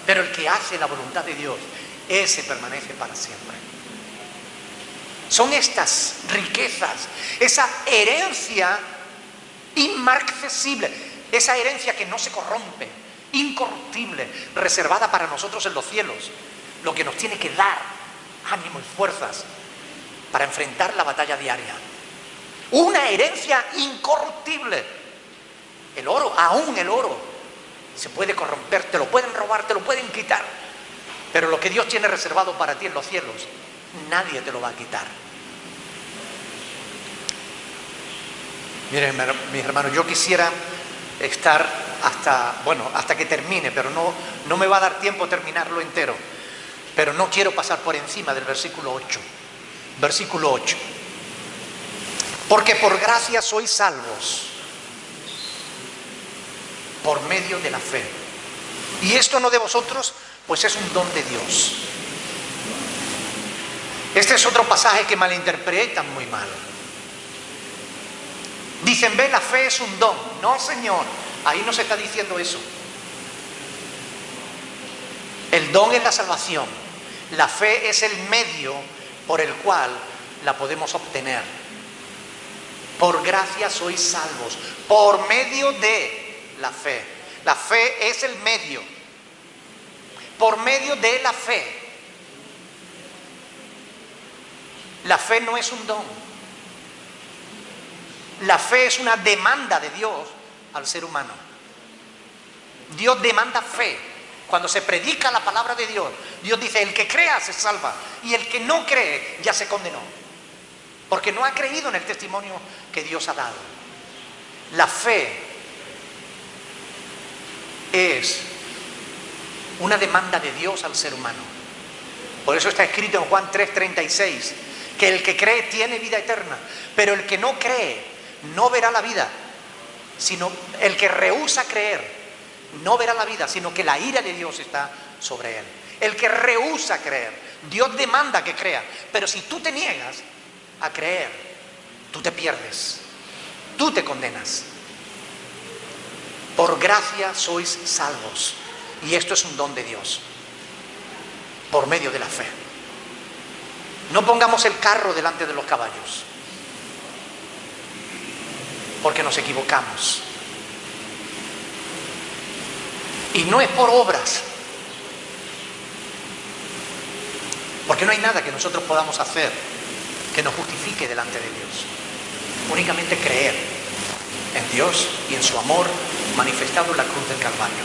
Pero el que hace la voluntad de Dios, ese permanece para siempre. Son estas riquezas, esa herencia inmarcesible, esa herencia que no se corrompe, incorruptible, reservada para nosotros en los cielos, lo que nos tiene que dar ánimo y fuerzas para enfrentar la batalla diaria. Una herencia incorruptible. El oro, aún el oro, Se puede corromper, te lo pueden robar, te lo pueden quitar. Pero lo que Dios tiene reservado para ti en los cielos, nadie te lo va a quitar. Miren, mis hermanos, yo quisiera estar hasta que termine, pero no me va a dar tiempo a terminarlo entero. Pero no quiero pasar por encima del versículo 8. Versículo 8. Porque por gracia sois salvos, por medio de la fe. Y esto no de vosotros, pues es un don de Dios. Este es otro pasaje que malinterpretan muy mal. Dicen, ve, la fe es un don. No, Señor, ahí no se está diciendo eso. El don es la salvación. La fe es el medio por el cual la podemos obtener. Por gracia sois salvos, por medio de la fe. La fe es el medio. Por medio de la fe. La fe no es un don. La fe es una demanda de Dios al ser humano. Dios demanda fe. Cuando se predica la palabra de Dios, Dios dice, el que crea se salva, y el que no cree ya se condenó, porque no ha creído en el testimonio que Dios ha dado. La fe es una demanda de Dios al ser humano. Por eso está escrito en Juan 3:36, que el que cree tiene vida eterna, pero el que no cree no verá la vida, sino el que rehúsa creer no verá la vida, sino que la ira de Dios está sobre él. El que rehúsa creer, Dios demanda que crea, pero si tú te niegas a creer, tú te pierdes, tú te condenas. Por gracia sois salvos, y esto es un don de Dios, por medio de la fe. No pongamos el carro delante de los caballos, porque nos equivocamos. Y no es por obras, porque no hay nada que nosotros podamos hacer que nos justifique delante de Dios. Únicamente creer en Dios y en su amor manifestado en la cruz del Calvario.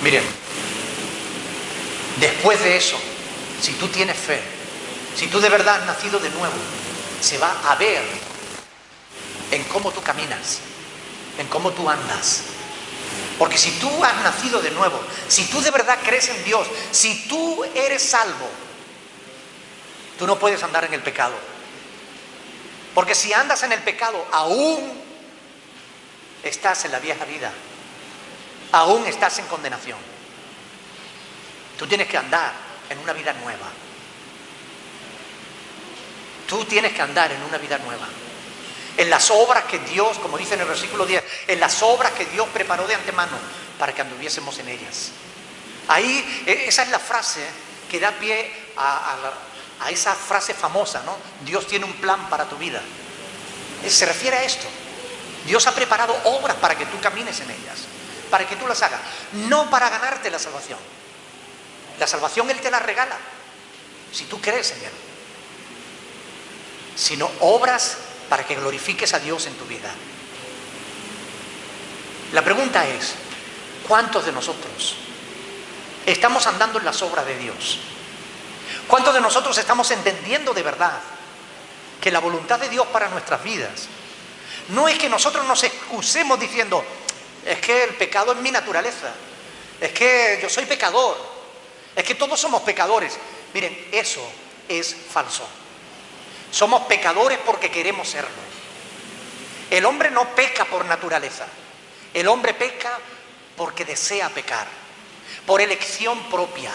Miren, después de eso, si tú tienes fe, si tú de verdad has nacido de nuevo, se va a ver en cómo tú caminas, en cómo tú andas. Porque si tú has nacido de nuevo, si tú de verdad crees en Dios, si tú eres salvo, tú no puedes andar en el pecado. Porque si andas en el pecado, aún estás en la vieja vida, aún estás en condenación. Tú tienes que andar en una vida nueva. Tú tienes que andar en una vida nueva. En las obras que Dios, como dice en el versículo 10, en las obras que Dios preparó de antemano para que anduviésemos en ellas. Ahí, esa es la frase que da pie a esa frase famosa, ¿no? Dios tiene un plan para tu vida. Se refiere a esto. Dios ha preparado obras para que tú camines en ellas, para que tú las hagas, no para ganarte la salvación. La salvación Él te la regala, si tú crees en Él. Sino obras para que glorifiques a Dios en tu vida. La pregunta es, ¿cuántos de nosotros estamos andando en las obras de Dios? ¿Cuántos de nosotros estamos entendiendo de verdad que la voluntad de Dios para nuestras vidas no es que nosotros nos excusemos diciendo, es que el pecado es mi naturaleza, es que yo soy pecador, es que todos somos pecadores? Miren, eso es falso. Somos pecadores porque queremos serlo. El hombre no peca por naturaleza. El hombre peca porque desea pecar, por elección propia.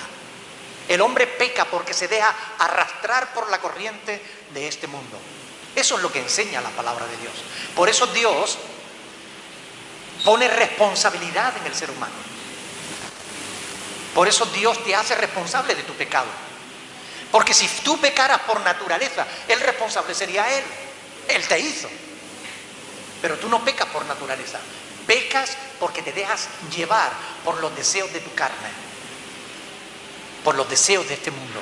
El hombre peca porque se deja arrastrar por la corriente de este mundo. Eso es lo que enseña la palabra de Dios. Por eso Dios pone responsabilidad en el ser humano. Por eso Dios te hace responsable de tu pecado. Porque si tú pecaras por naturaleza, el responsable sería Él. Él te hizo. Pero tú no pecas por naturaleza. Pecas porque te dejas llevar por los deseos de tu carne, por los deseos de este mundo.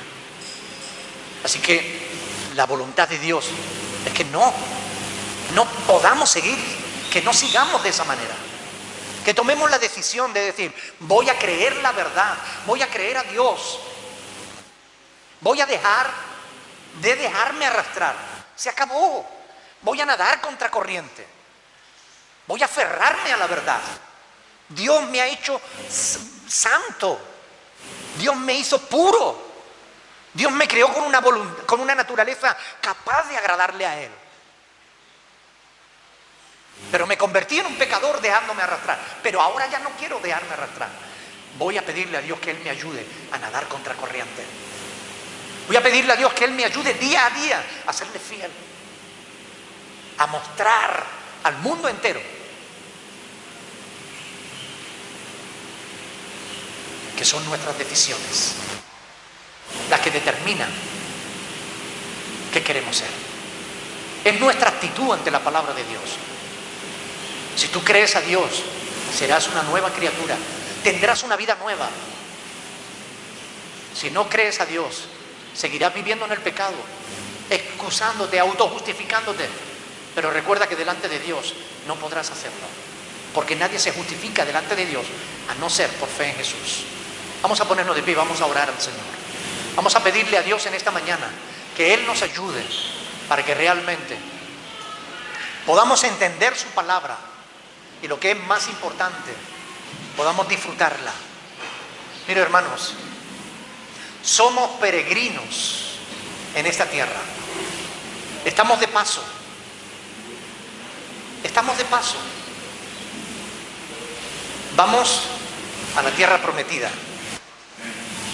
Así que la voluntad de Dios es que no podamos seguir, que no sigamos de esa manera. Que tomemos la decisión de decir, voy a creer la verdad, voy a creer a Dios. Voy a dejar de dejarme arrastrar. Se acabó. Voy a nadar contra corriente. Voy a aferrarme a la verdad. Dios me ha hecho santo. Dios me hizo puro. Dios me creó con una naturaleza capaz de agradarle a Él. Pero me convertí en un pecador dejándome arrastrar. Pero ahora ya no quiero dejarme arrastrar. Voy a pedirle a Dios que Él me ayude a nadar contra corriente. Voy a pedirle a Dios que Él me ayude día a día a serle fiel. A mostrar al mundo entero que son nuestras decisiones las que determinan qué queremos ser. Es nuestra actitud ante la palabra de Dios. Si tú crees a Dios, serás una nueva criatura, tendrás una vida nueva. Si no crees a Dios, seguirás viviendo en el pecado, excusándote, autojustificándote. Pero recuerda que delante de Dios no podrás hacerlo, porque nadie se justifica delante de Dios a no ser por fe en Jesús. Vamos a ponernos de pie, vamos a orar al Señor. Vamos a pedirle a Dios en esta mañana que Él nos ayude para que realmente podamos entender su palabra y, lo que es más importante, podamos disfrutarla. Mire, hermanos, somos peregrinos en esta tierra. Estamos de paso. Estamos de paso. Vamos a la tierra prometida.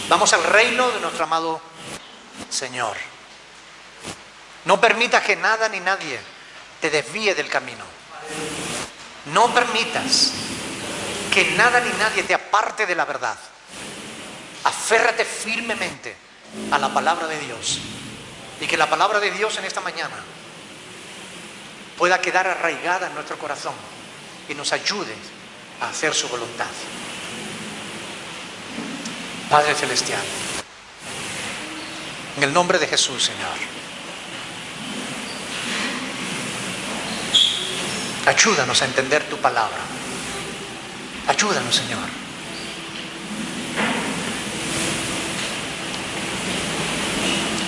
Vamos al reino de nuestro amado Señor. No permitas que nada ni nadie te desvíe del camino. No permitas que nada ni nadie te aparte de la verdad. Aférrate firmemente a la palabra de Dios. Y que la palabra de Dios en esta mañana pueda quedar arraigada en nuestro corazón y nos ayude a hacer su voluntad. Padre Celestial, en el nombre de Jesús, Señor, ayúdanos a entender tu palabra. Ayúdanos, Señor.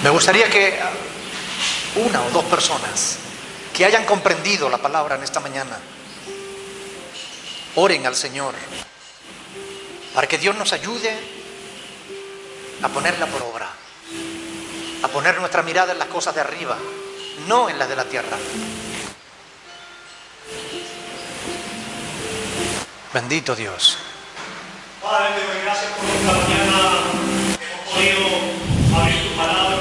Me gustaría que una o dos personas que hayan comprendido la palabra en esta mañana oren al Señor para que Dios nos ayude a ponerla por obra, a poner nuestra mirada en las cosas de arriba, no en las de la tierra. Bendito Dios. Padre, te doy gracias por esta mañana que hemos podido abrir tu palabra.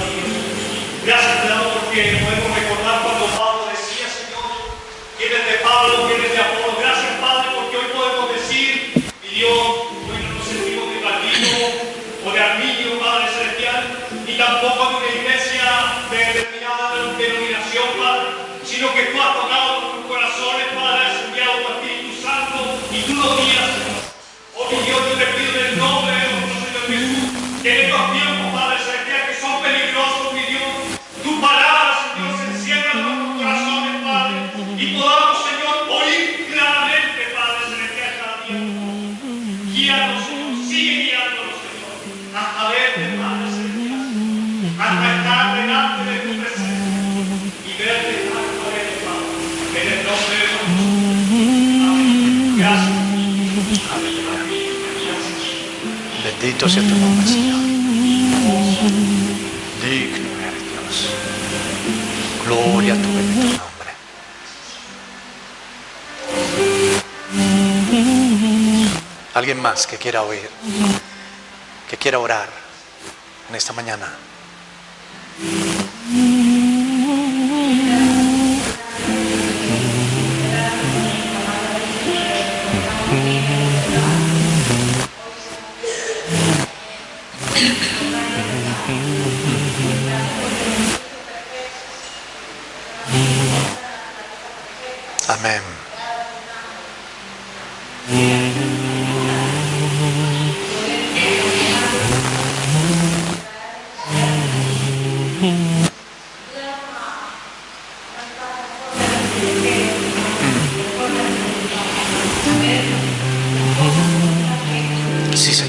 Gracias te damos porque podemos recordar cuando Pablo decía, Señor, quién es de Pablo, quién es de Apolo. Gracias, Padre, porque hoy podemos decir, mi Dios, hoy no nos sentimos de Calvino o de Arminio, Padre Celestial, ni tampoco de una iglesia de determinada denominación, Padre, sino que tú has tocado nuestros corazones, Padre, has enviado tu Espíritu Santo y tú nos guías, Señor. Oh, mi Dios, yo te pido en el nombre de nuestro Señor Jesús, que en estos tiempos, Padre Celestial, que son peligrosos, mi Dios, tu palabra, Señor, se encienda en nuestros corazones, Padre, y podamos, Señor, oír claramente, Padre Celestial, cada día. Guíanos, Señor, sigue guiándonos, Señor, hasta verte, Padre Celestial, hasta estar delante de tu presencia y verte, Padre, en el nombre de Jesús. Amén. Gracias. Bendito sea tu nombre, Señor. Digno eres, Dios. Gloria a tu bendito nombre. ¿Alguien más que quiera oír, que quiera orar en esta mañana? Amén.